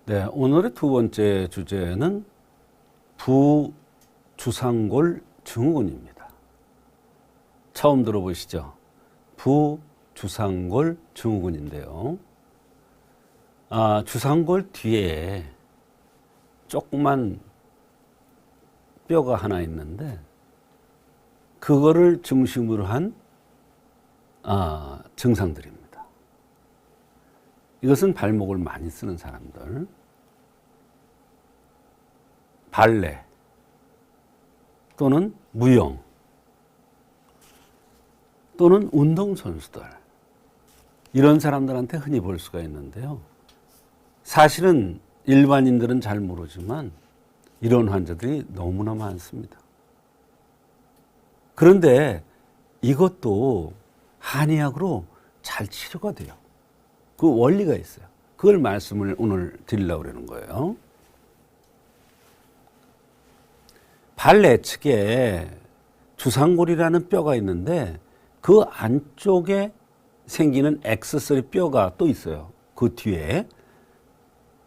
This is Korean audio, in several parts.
네, 오늘의 두 번째 주제는 부주상골 증후군입니다. 처음 들어보시죠? 부주상골 증후군인데요. 주상골 뒤에 조그만 뼈가 하나 있는데 그거를 중심으로 한 증상들입니다. 이것은 발목을 많이 쓰는 사람들, 발레 또는 무용 또는 운동선수들, 이런 사람들한테 흔히 볼 수가 있는데요. 사실은 일반인들은 잘 모르지만 이런 환자들이 너무나 많습니다. 그런데 이것도 한의학으로 잘 치료가 돼요. 그 원리가 있어요. 그걸 말씀을 오늘 드리려고 그러는 거예요. 발 내측에 주상골이라는 뼈가 있는데 그 안쪽에 생기는 액세서리 뼈가 또 있어요. 그 뒤에.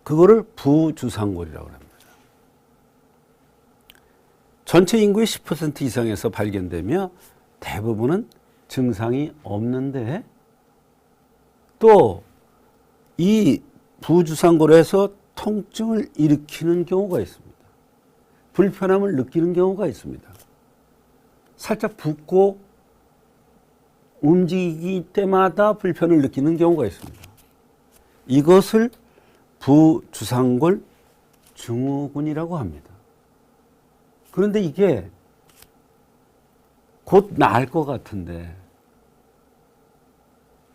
그거를 부주상골이라고 합니다. 전체 인구의 10% 이상에서 발견되며 대부분은 증상이 없는데 또 이 부주상골에서 통증을 일으키는 경우가 있습니다. 불편함을 느끼는 경우가 있습니다. 살짝 붓고 움직이기 때마다 불편을 느끼는 경우가 있습니다. 이것을 부주상골 증후군이라고 합니다. 그런데 이게 곧 나을 것 같은데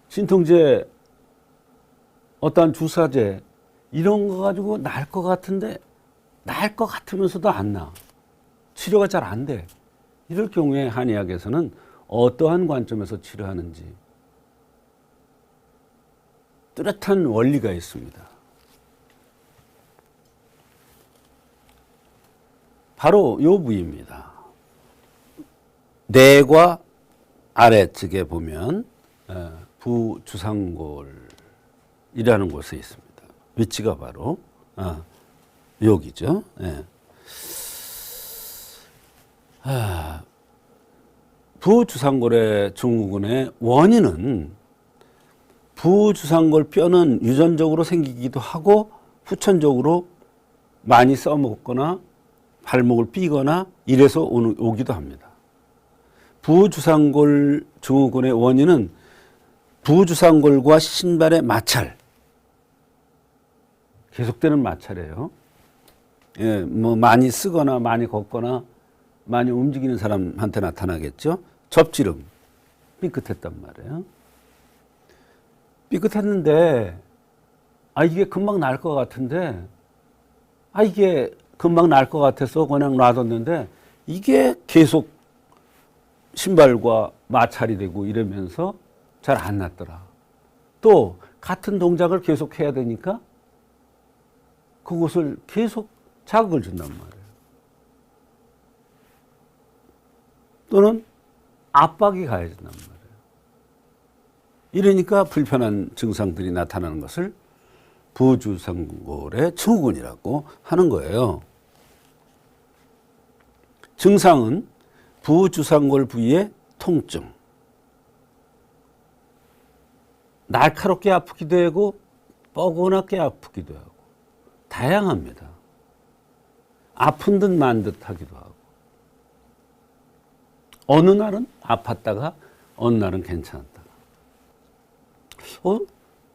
진통제, 어떠한 주사제 이런 거 가지고 나을 것 같은데 나을 것 같으면서도 안 나. 치료가 잘 안 돼. 이럴 경우에 한의학에서는 어떠한 관점에서 치료하는지 뚜렷한 원리가 있습니다. 바로 요 부위입니다. 뇌과 아래측에 보면 부주상골이라는 곳에 있습니다. 위치가 바로 여기죠. 예. 부주상골의 증후군의 원인은 부주상골 뼈는 유전적으로 생기기도 하고 후천적으로 많이 써먹거나 발목을 삐거나 이래서 오기도 합니다. 부주상골 증후군의 원인은 부주상골과 신발의 마찰, 계속되는 마찰이에요. 예, 뭐 많이 쓰거나 많이 걷거나 많이 움직이는 사람한테 나타나겠죠. 접지름, 삐끗했단 말이에요. 삐끗했는데 이게 금방 날 것 같은데 이게 금방 날 것 같아서 그냥 놔뒀는데 이게 계속 신발과 마찰이 되고 이러면서 잘 안 났더라. 또 같은 동작을 계속 해야 되니까 그곳을 계속 자극을 준단 말이에요. 또는 압박이 가해진단 말이에요. 이러니까 불편한 증상들이 나타나는 것을 부주상골의 증후군이라고 하는 거예요. 증상은 부주상골 부위의 통증, 날카롭게 아프기도 하고 뻐근하게 아프기도 하고 다양합니다. 아픈 듯 만 듯 하기도 하고 어느 날은 아팠다가 어느 날은 괜찮았다가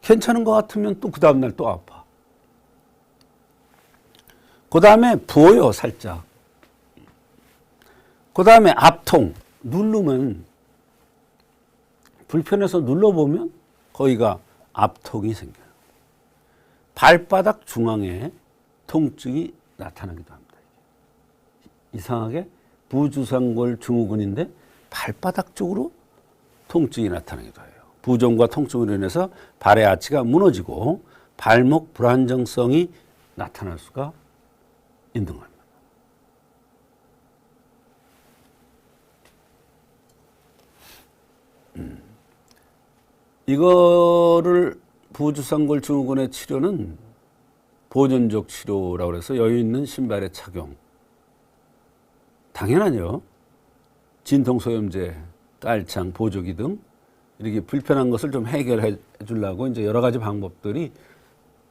괜찮은 것 같으면 또 그 다음날 또 아파. 그 다음에 부어요, 살짝. 그 다음에 압통, 누르면 불편해서 눌러보면 거기가 압통이 생겨요. 발바닥 중앙에 통증이 나타나기도 합니다. 이상하게 부주상골 증후군인데 발바닥 쪽으로 통증이 나타나기도 해요. 부종과 통증으로 인해서 발의 아치가 무너지고 발목 불안정성이 나타날 수가 있는 겁니다. 이거를 부주상골 증후군의 치료는 보존적 치료라고 해서 여유 있는 신발의 착용. 당연하죠. 진통소염제, 깔창, 보조기 등 이렇게 불편한 것을 좀 해결해 주려고 이제 여러 가지 방법들이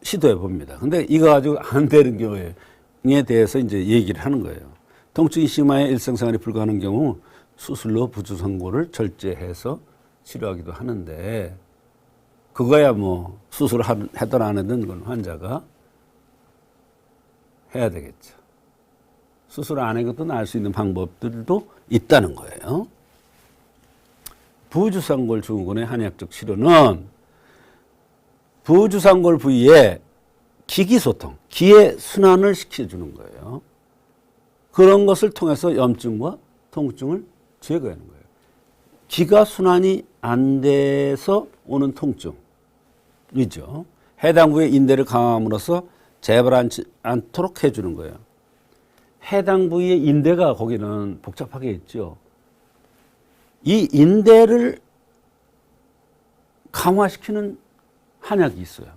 시도해 봅니다. 근데 이거 가지고 안 되는 경우에 대해서 이제 얘기를 하는 거예요. 통증이 심하여 일상생활이 불가능한 경우 수술로 부주상골을 절제해서 치료하기도 하는데 그거야 뭐 수술을 하든 안 하든 그건 환자가 해야 되겠죠. 수술 안 해도 나을 수 있는 방법들도 있다는 거예요. 부주상골 증후군의 한의학적 치료는 부주상골 부위에 기기소통, 기의 순환을 시켜주는 거예요. 그런 것을 통해서 염증과 통증을 제거하는 거예요. 기가 순환이 안 돼서 오는 통증이죠. 해당 부위의 인대를 강화함으로써 재발하지 않도록 해주는 거예요. 해당 부위의 인대가 거기는 복잡하게 있죠. 이 인대를 강화시키는 한약이 있어요.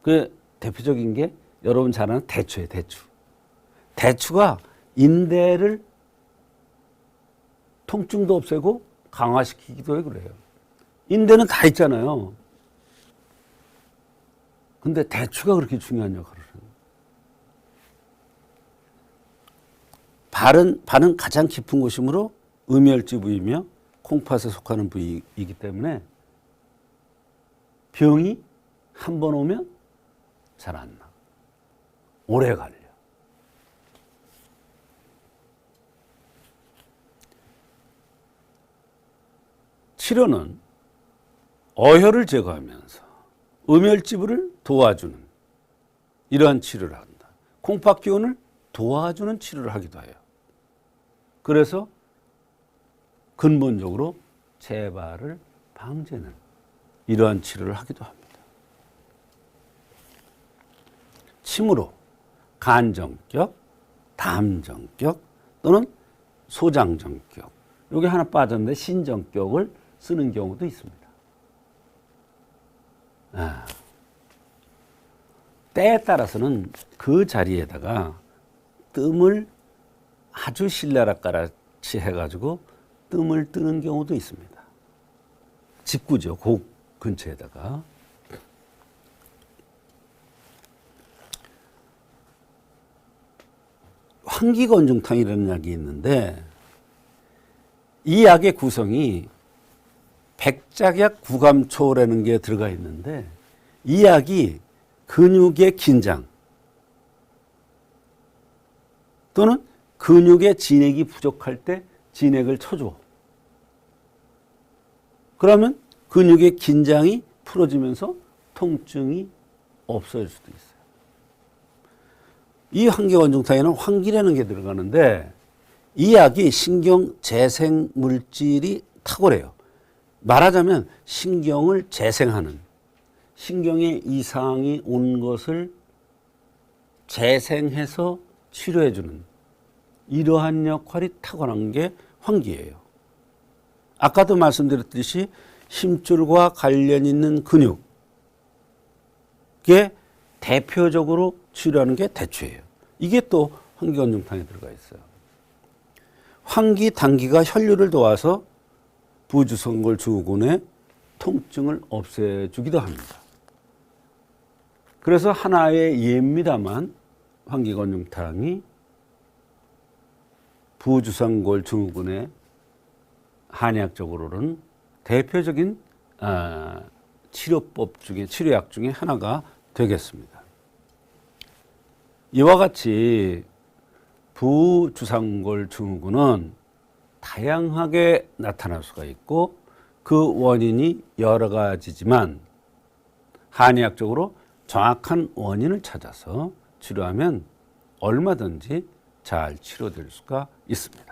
그 대표적인 게 여러분 잘 아는 대추예요. 대추. 대추가 인대를 통증도 없애고 강화시키기도 해 그래요. 인대는 다 있잖아요. 근데 대추가 그렇게 중요한 역할을 해요. 발은 가장 깊은 곳이므로 음혈지 부위이며 콩팥에 속하는 부위이기 때문에 병이 한 번 오면 잘 안 나. 오래 걸려. 치료는 어혈을 제거하면서 음혈지부를 도와주는 이러한 치료를 한다. 콩팥 기운을 도와주는 치료를 하기도 해요. 그래서 근본적으로 재발을 방지하는 이러한 치료를 하기도 합니다. 침으로 간정격, 담정격 또는 소장정격 여기 하나 빠졌는데 신정격을 쓰는 경우도 있습니다. 때에 따라서는 그 자리에다가 뜸을 아주 신랄하같이 해가지고 뜸을 뜨는 경우도 있습니다. 직구죠. 그 근처에다가. 환기건중탕이라는 약이 있는데 이 약의 구성이 백작약 구감초라는 게 들어가 있는데 이 약이 근육의 긴장 또는 근육의 진액이 부족할 때 진액을 쳐줘. 그러면 근육의 긴장이 풀어지면서 통증이 없어질 수도 있어요. 이 환기건중탕에는 환기라는 게 들어가는데 이 약이 신경 재생 물질이 탁월해요. 말하자면 신경을 재생하는 신경에 이상이 온 것을 재생해서 치료해주는 이러한 역할이 탁월한 게 환기예요. 아까도 말씀드렸듯이 힘줄과 관련 있는 근육에 대표적으로 치료하는 게 대추예요. 이게 또 환기건중탕에 들어가 있어요. 환기, 당기가 혈류를 도와서 부주상골 증후군의 통증을 없애주기도 합니다. 그래서 하나의 예입니다만 환기건중탕이 부주상골 증후군의 한의학적으로는 대표적인 치료약 중에 하나가 되겠습니다. 이와 같이 부주상골 증후군은 다양하게 나타날 수가 있고 그 원인이 여러 가지지만 한의학적으로 정확한 원인을 찾아서 치료하면 얼마든지 잘 치료될 수가 있습니다.